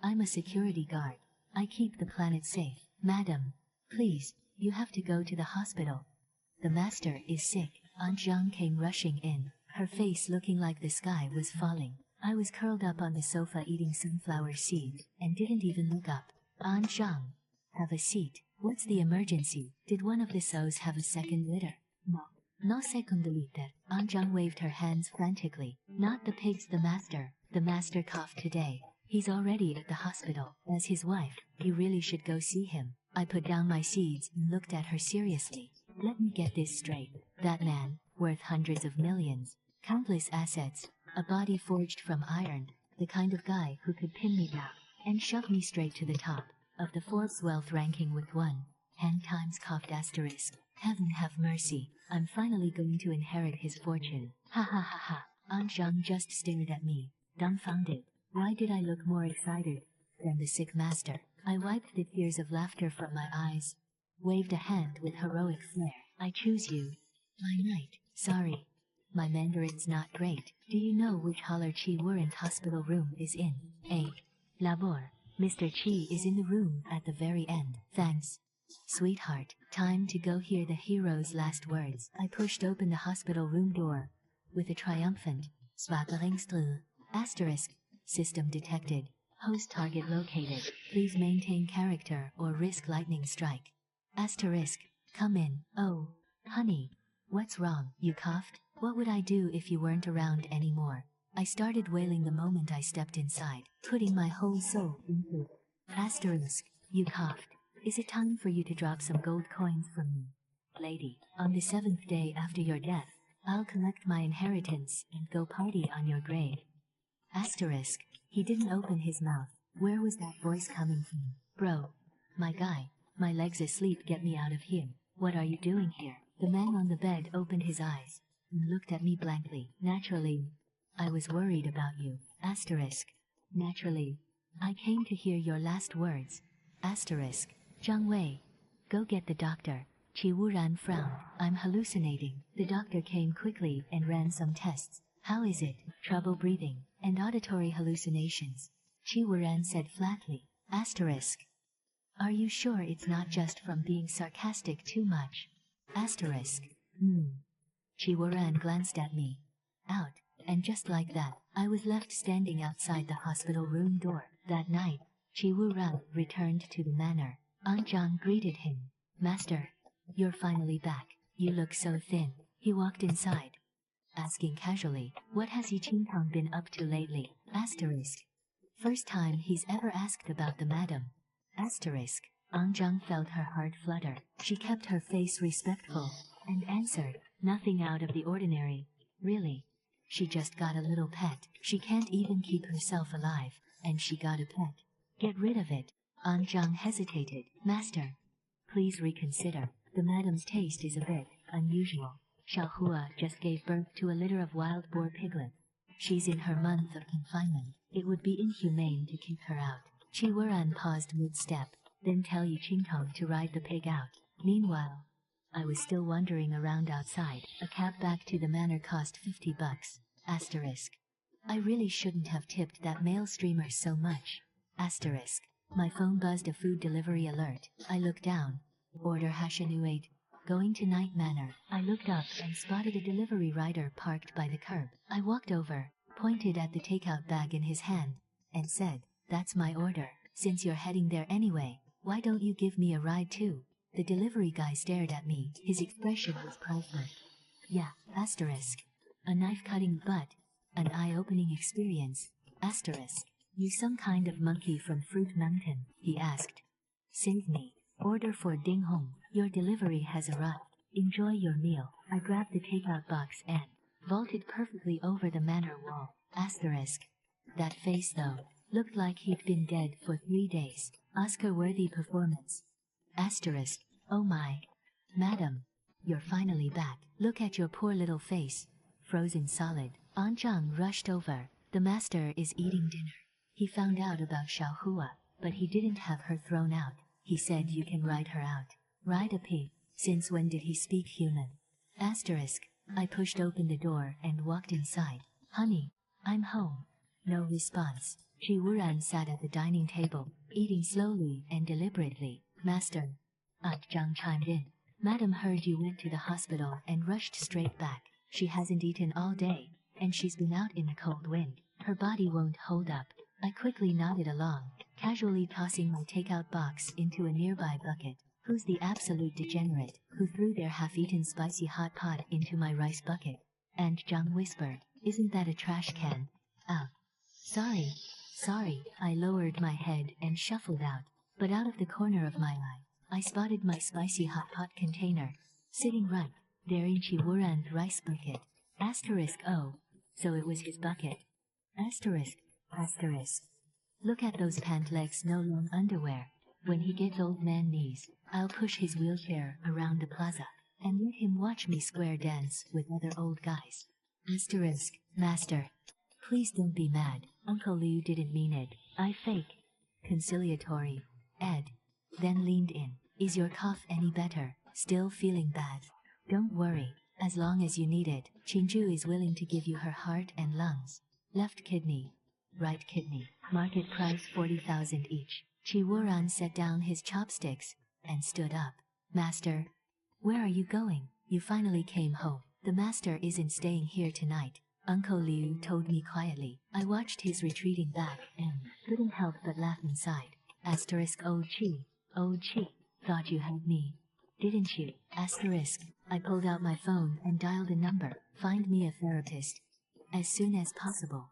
I'm a security guard. I keep the planet safe. Madam, please, you have to go to the hospital. The master is sick. Aunt Zhang came rushing in, her face looking like the sky was falling. I was curled up on the sofa eating sunflower seed, and didn't even look up. Aunt Zhang, have a seat. What's the emergency? Did one of the sows have a second litter? No. No second litter. Aunt Zhang waved her hands frantically. Not the pigs, the master. The master coughed today. He's already at the hospital. As his wife, you really should go see him. I put down my seeds and looked at her seriously. Let me get this straight. That man, worth hundreds of millions, countless assets, a body forged from iron, the kind of guy who could pin me down and shove me straight to the top of the Forbes wealth ranking with 1 times coughed asterisk. Heaven have mercy. I'm finally going to inherit his fortune. Ha ha ha ha. Aunt Zhang just stared at me, dumbfounded. Why did I look more excited than the sick master? I wiped the tears of laughter from my eyes, waved a hand with heroic flair. I choose you. My knight. Sorry. My Mandarin's not great. Do you know which holler Qi Weiran's hospital room is in? A. Labor. Mr. Qi is in the room at the very end. Thanks. Sweetheart, time to go hear the hero's last words. I pushed open the hospital room door with a triumphant Swaggeringstel asterisk. System detected. Host target located. Please maintain character or risk lightning strike. Asterisk. Come in. Oh, honey. What's wrong? You coughed? What would I do if you weren't around anymore? I started wailing the moment I stepped inside, putting my whole soul into it. Asterisk. You coughed. Is it time for you to drop some gold coins from me? Lady, on the 7th day after your death, I'll collect my inheritance and go party on your grave. Asterisk. He didn't open his mouth. Where was that voice coming from? Bro. My guy. My leg's asleep, get me out of here. What are you doing here? The man on the bed opened his eyes and looked at me blankly. Naturally, I was worried about you. Asterisk. Naturally, I came to hear your last words. Asterisk. Zhang Wei, go get the doctor. Qi Weiran frowned. I'm hallucinating. The doctor came quickly and ran some tests. How is it? Trouble breathing and auditory hallucinations. Qi Weiran said flatly. Asterisk. Are you sure it's not just from being sarcastic too much? Asterisk. Qi Weiran glanced at me. Out. And just like that, I was left standing outside the hospital room door. That night, Qi Weiran returned to the manor. Aunt Zhang greeted him. Master, you're finally back. You look so thin. He walked inside, asking casually, what has Yi Qingtang been up to lately? Asterisk. First time he's ever asked about the madam. Asterisk. Aunt Zhang felt her heart flutter. She kept her face respectful and answered, nothing out of the ordinary. Really. She just got a little pet. She can't even keep herself alive, and she got a pet. Get rid of it. Aunt Zhang hesitated. Master, please reconsider. The madam's taste is a bit unusual. Xiaohua just gave birth to a litter of wild boar piglets. She's in her month of confinement. It would be inhumane to keep her out. Qi Weiran paused mid-step, then tell Yi Qingtang to ride the pig out. Meanwhile, I was still wandering around outside. A cab back to the manor cost $50. Asterisk. I really shouldn't have tipped that male streamer so much. Asterisk. My phone buzzed a food delivery alert. I looked down. Order #8. Going to Night Manor. I looked up and spotted a delivery rider parked by the curb. I walked over, pointed at the takeout bag in his hand, and said, that's my order. Since you're heading there anyway, why don't you give me a ride too? The delivery guy stared at me. His expression was priceless. Yeah, asterisk. A knife-cutting butt. An eye-opening experience. Asterisk. You some kind of monkey from Fruit Mountain? He asked. Save me. Order for Ding Hong. Your delivery has arrived. Enjoy your meal. I grabbed the takeout box and vaulted perfectly over the manor wall. Asterisk. That face though, looked like he'd been dead for 3 days. Oscar-worthy performance. Asterisk. Oh my. Madam, you're finally back. Look at your poor little face. Frozen solid. Aunt Zhang rushed over. The master is eating dinner. He found out about Xiaohua, but he didn't have her thrown out. He said you can ride her out. Ride a pig. Since when did he speak human? Asterisk. I pushed open the door and walked inside. Honey, I'm home. No response. Qi Weiran sat at the dining table, eating slowly and deliberately. Master. Aunt Zhang chimed in. Madam heard you went to the hospital and rushed straight back. She hasn't eaten all day, and she's been out in the cold wind. Her body won't hold up. I quickly nodded along, casually tossing my takeout box into a nearby bucket. Who's the absolute degenerate who threw their half-eaten spicy hot pot into my rice bucket? Aunt Zhang whispered. Isn't that a trash can? Ah. Sorry. I lowered my head and shuffled out, but out of the corner of my eye, I spotted my spicy hot pot container, sitting right there in Qi Weiran's rice bucket. Oh, so it was his bucket. Asterisk. Look at those pant legs, no long underwear. When he gets old man knees, I'll push his wheelchair around the plaza and let him watch me square dance with other old guys. Master. Please don't be mad. Uncle Liu didn't mean it. I fake. Conciliatory. Ed. Then leaned in. Is your cough any better? Still feeling bad? Don't worry. As long as you need it, Qingju is willing to give you her heart and lungs. Left kidney. Right kidney. Market price 40,000 each. Qi Weiran set down his chopsticks and stood up. Master. Where are you going? You finally came home. The master isn't staying here tonight. Uncle Liu told me quietly. I watched his retreating back and couldn't help but laugh inside. Old Qi. Thought you had me. Didn't you? I pulled out my phone and dialed a number. Find me a therapist. As soon as possible.